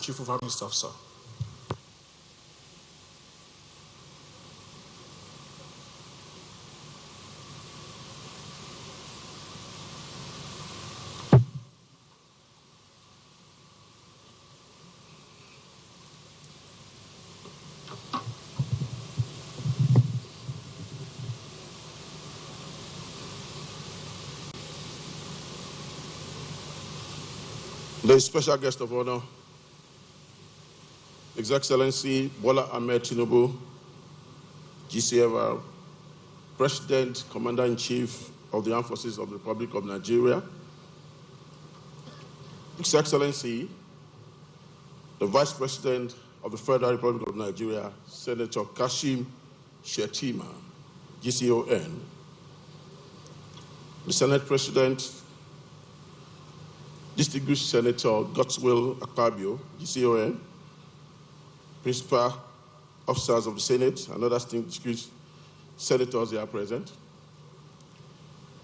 Chief of Army Staff, sir. The special guest of honor, His Excellency Bola Ahmed Tinubu, GCFR, President, Commander-in-Chief of the Armed Forces of the Republic of Nigeria, His Excellency, the Vice President of the Federal Republic of Nigeria, Senator Kashim Shettima, GCON, the Senate President, Distinguished Senator Godswill Akpabio, GCON, Principal Officers of the Senate, and other distinguished senators here present.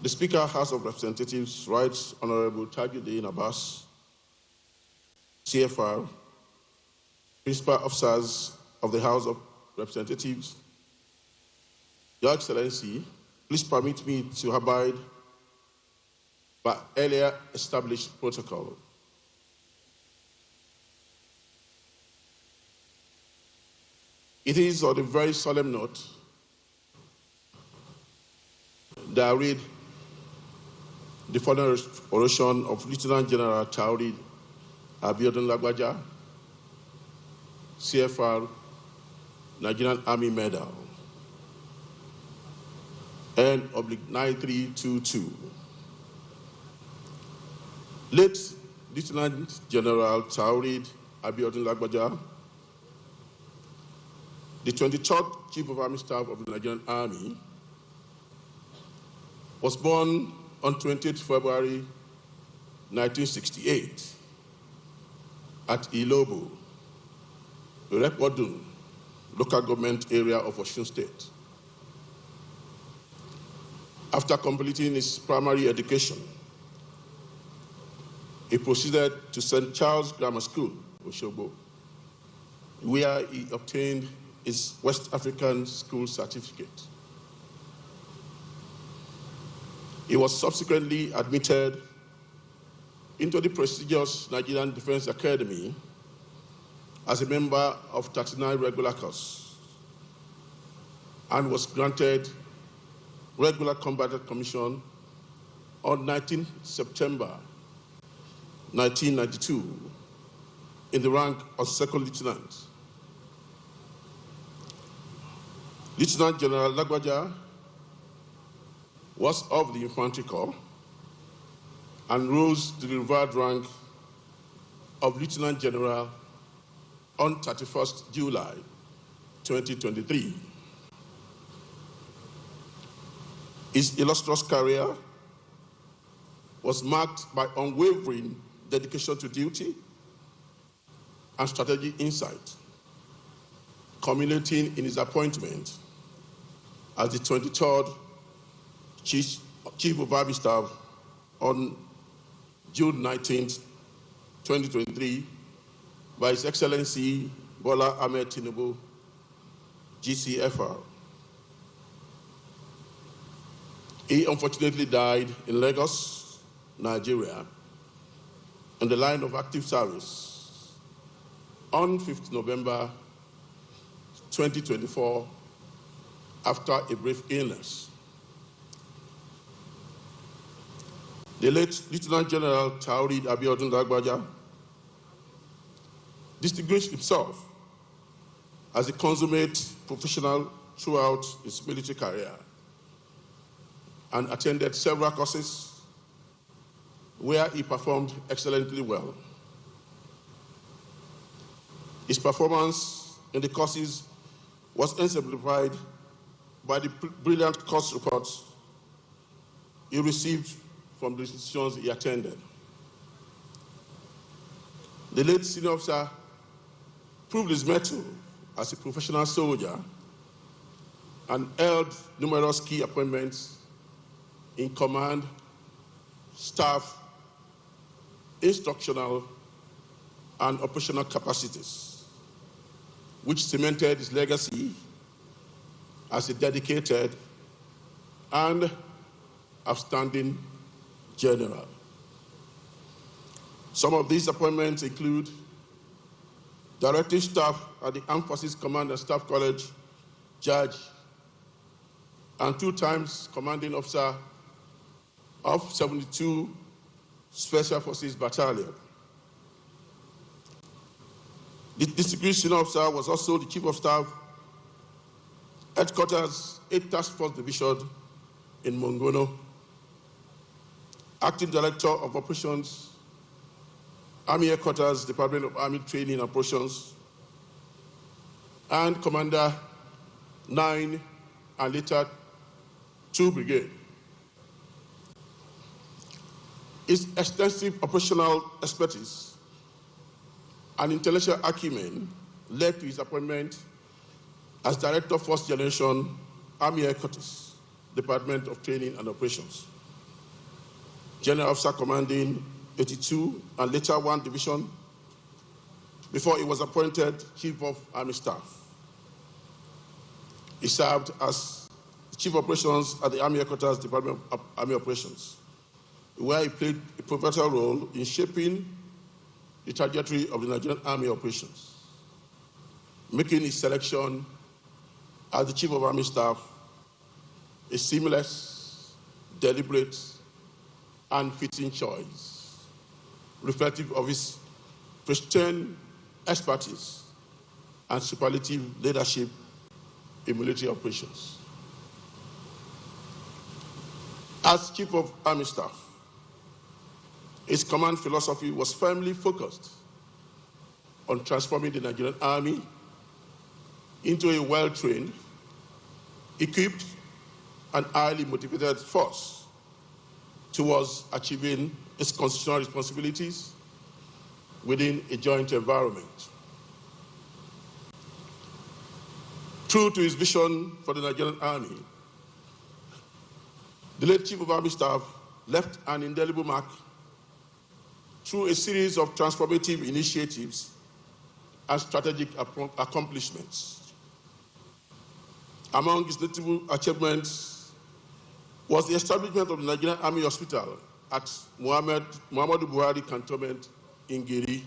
The Speaker, House of Representatives, Right Honorable Tajuddin Abbas, CFR, Principal Officers of the House of Representatives, Your Excellency, please permit me to abide by earlier established protocol. It is on a very solemn note that I read the following oration of Lieutenant General Taoreed Abiodun Lagbaja, CFR, Nigerian Army Medal, N/9322. Late Lieutenant General Taoreed Abiodun Lagbaja, the 23rd Chief of Army Staff of the Nigerian Army, was born on 28 February 1968 at Ilobo, Repodun, local government area of Osun State. After completing his primary education, he proceeded to St. Charles Grammar School, Osogbo, where he obtained his West African School Certificate. He was subsequently admitted into the prestigious Nigerian Defense Academy as a member of 39 regular course and was granted regular combatant commission on 19 September 1992 in the rank of second lieutenant. Lieutenant General Lagbaja was of the Infantry Corps and rose to the revered rank of Lieutenant General on 31st July 2023. His illustrious career was marked by unwavering dedication to duty and strategic insight, culminating in his appointment as the 23rd Chief of Army Staff on June 19, 2023, by His Excellency Bola Ahmed Tinubu, GCFR. He unfortunately died in Lagos, Nigeria, on the line of active service on 5th November 2024 after a brief illness. The late Lieutenant General Taoreed Abiodun Lagbaja distinguished himself as a consummate professional throughout his military career and attended several courses where he performed excellently well. His performance in the courses was exemplified by the brilliant course reports he received from the institutions he attended. The late senior officer proved his mettle as a professional soldier and held numerous key appointments in command, staff, instructional, and operational capacities, which cemented his legacy as a dedicated and outstanding general. Some of these appointments include directive staff at the Armed Forces Command and Staff College, Judge, and 2 times commanding officer of 72 Special Forces Battalion. The distinguished senior officer was also the Chief of Staff, Headquarters 8th Task Force Division in Mongono, Acting Director of Operations, Army Headquarters, Department of Army Training and Operations, and Commander 9 and later 2 Brigade. His extensive operational expertise and intellectual acumen led to his appointment as Director of First Generation Army Headquarters, Department of Training and Operations, General Officer Commanding 82 and later 1 Division, before he was appointed Chief of Army Staff. He served as Chief of Operations at the Army Headquarters, Department of Army Operations, where he played a pivotal role in shaping the trajectory of the Nigerian Army operations, making his selection as the Chief of Army Staff a seamless, deliberate, and fitting choice, reflective of his pristine expertise and superlative leadership in military operations. As Chief of Army Staff, his command philosophy was firmly focused on transforming the Nigerian Army into a well-trained, equipped, and highly motivated force towards achieving its constitutional responsibilities within a joint environment. True to his vision for the Nigerian Army, the late Chief of Army Staff left an indelible mark through a series of transformative initiatives and strategic accomplishments. Among his notable achievements was the establishment of the Nigerian Army Hospital at Muhammadu Buhari Cantonment in Giri,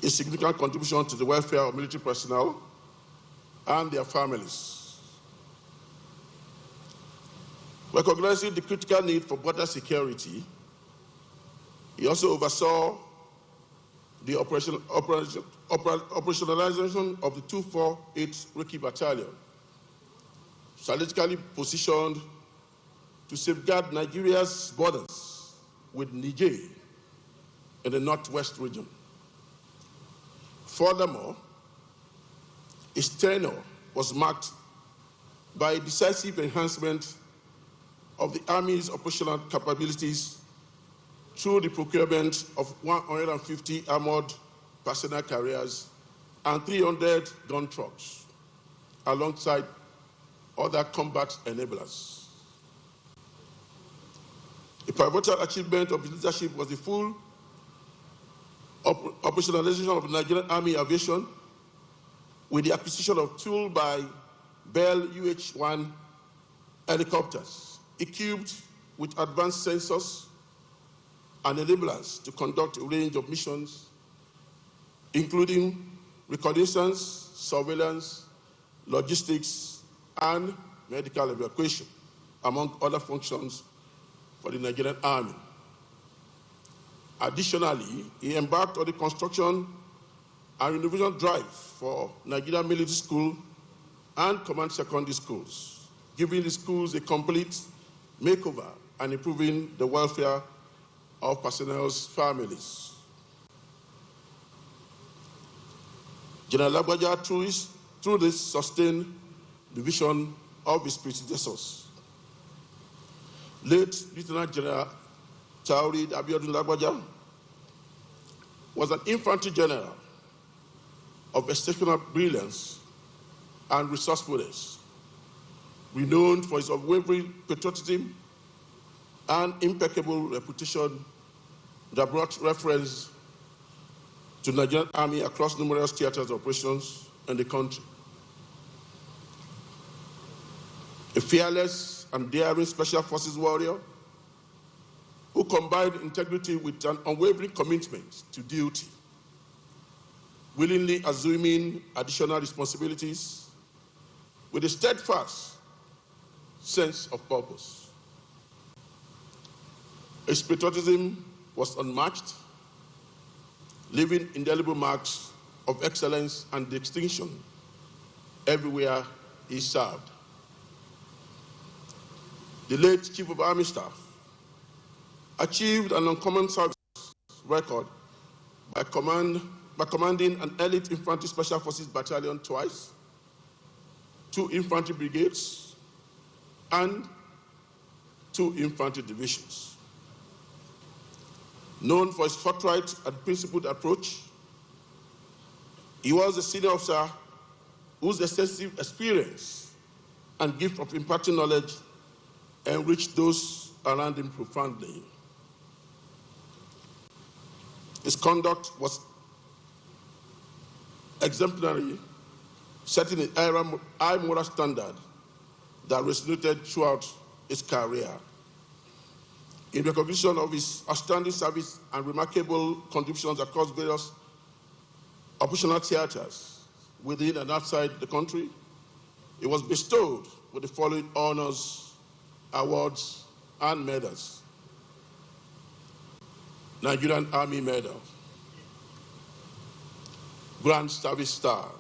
a significant contribution to the welfare of military personnel and their families. Recognizing the critical need for border security, he also oversaw the operationalization of the 248 Rookie Battalion, strategically positioned to safeguard Nigeria's borders with Niger in the northwest region. Furthermore, his tenure was marked by a decisive enhancement of the Army's operational capabilities through the procurement of 150 armored personnel carriers and 300 gun trucks, alongside other combat enablers. A pivotal achievement of his leadership was the full operationalization of the Nigerian Army Aviation with the acquisition of two by Bell UH-1 helicopters, equipped with advanced sensors and enablers to conduct a range of missions, including reconnaissance, surveillance, logistics, and medical evacuation, among other functions for the Nigerian Army. Additionally, he embarked on the construction and renovation drive for Nigerian Military School and Command Secondary Schools, giving the schools a complete makeover and improving the welfare of personnel's families. General Lagbaja, through this, sustained the vision of his predecessors. Late Lieutenant General Taoreed Lagbaja was an infantry general of exceptional brilliance and resourcefulness, renowned for his unwavering patriotism and impeccable reputation that brought reference to the Nigerian Army across numerous theaters of operations in the country. A fearless and daring Special Forces warrior who combined integrity with an unwavering commitment to duty, willingly assuming additional responsibilities with a steadfast sense of purpose. His patriotism was unmatched, leaving indelible marks of excellence and distinction everywhere he served. The late Chief of Army Staff achieved an uncommon service record by commanding an elite infantry special forces battalion twice, 2 infantry brigades, and 2 infantry divisions. Known for his forthright and principled approach, he was a senior officer whose extensive experience and gift of imparting knowledge enriched those around him profoundly. His conduct was exemplary, setting a high moral standard that resonated throughout his career. In recognition of his outstanding service and remarkable contributions across various operational theaters within and outside the country, he was bestowed with the following honors, awards, and medals. Nigerian Army Medal, Grand Service Star,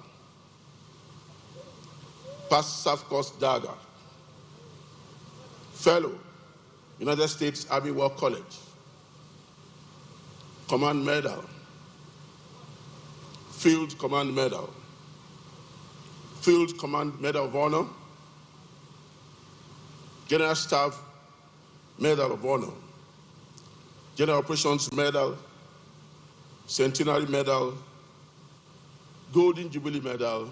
Past Staff Course Dagger, Fellow, United States Army War College, Command Medal, Field Command Medal, Field Command Medal of Honor, General Staff Medal of Honor, General Operations Medal, Centenary Medal, Golden Jubilee Medal,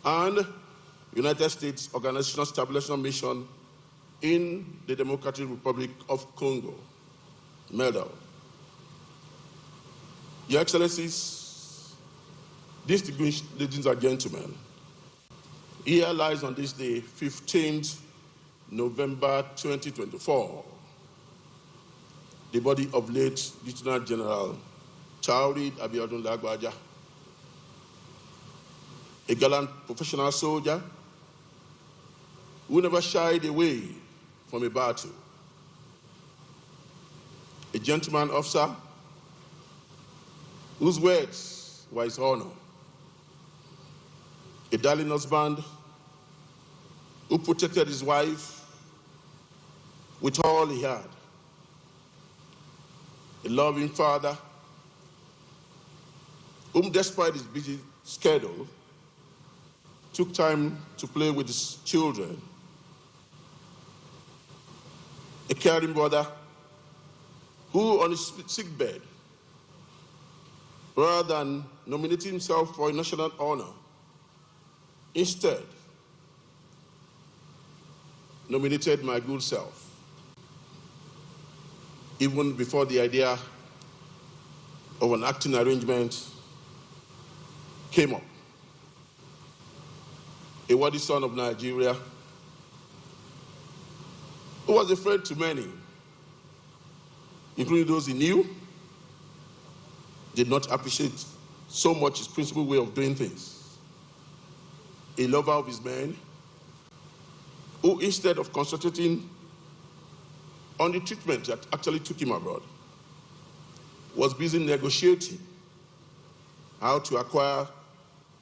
and United States Organizational Stabilization Mission in the Democratic Republic of Congo Medal. Your Excellencies, distinguished ladies and gentlemen, here lies on this day, 15th November 2024, the body of late Lieutenant General Taoreed Lagbaja, a gallant professional soldier who never shied away from a battle, a gentleman officer whose words were his honor, a darling husband who protected his wife with all he had, a loving father whom, despite his busy schedule, took time to play with his children, a caring brother who, on his sickbed, rather than nominating himself for a national honor, instead nominated my good self, even before the idea of an acting arrangement came up. A worthy son of Nigeria, who was a friend to many, including those he knew, did not appreciate so much his principled way of doing things. A lover of his men, who, instead of concentrating on the treatment that actually took him abroad, was busy negotiating how to acquire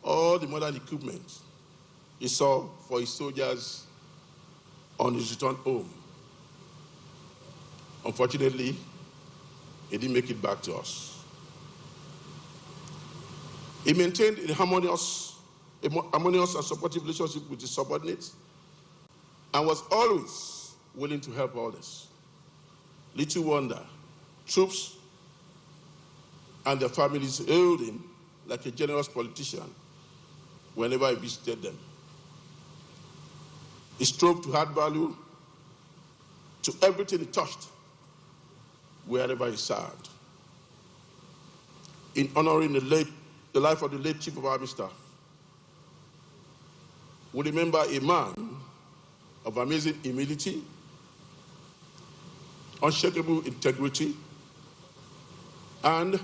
all the modern equipment he saw for his soldiers on his return home. Unfortunately, he didn't make it back to us. He maintained a harmonious and supportive relationship with his subordinates and was always willing to help others. Little wonder, troops and their families hailed him like a generous politician whenever he visited them. He strove to add value to everything he touched, wherever he served. in honoring the life of the late Chief of Army Staff. We remember a man of amazing humility, unshakable integrity, and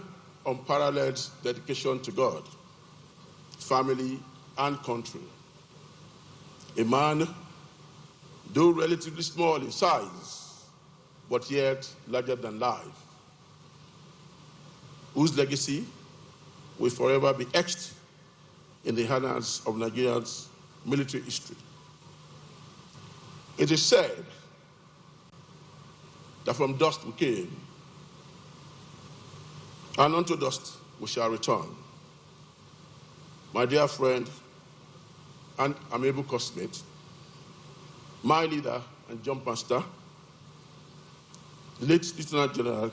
unparalleled dedication to God, family, and country. A man, though relatively small in size, but yet larger than life, whose legacy will forever be etched in the annals of Nigeria's military history. It is said that from dust we came, and unto dust we shall return. My dear friend and amiable classmate, my leader and jump master, the late Lieutenant General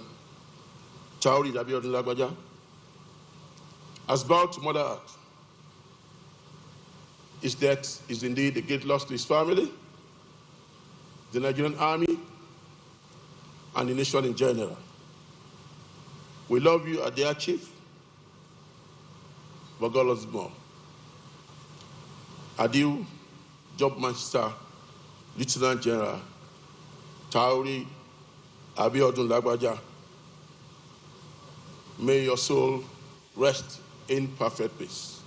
Taoreed Lagbaja, has vowed to Mother Earth. His death is indeed a great loss to his family, the Nigerian Army, and the nation in general. We love you, our dear Chief, but God loves more. Adieu, Job Master, Lieutenant General Taoreed Lagbaja. May your soul rest in perfect peace.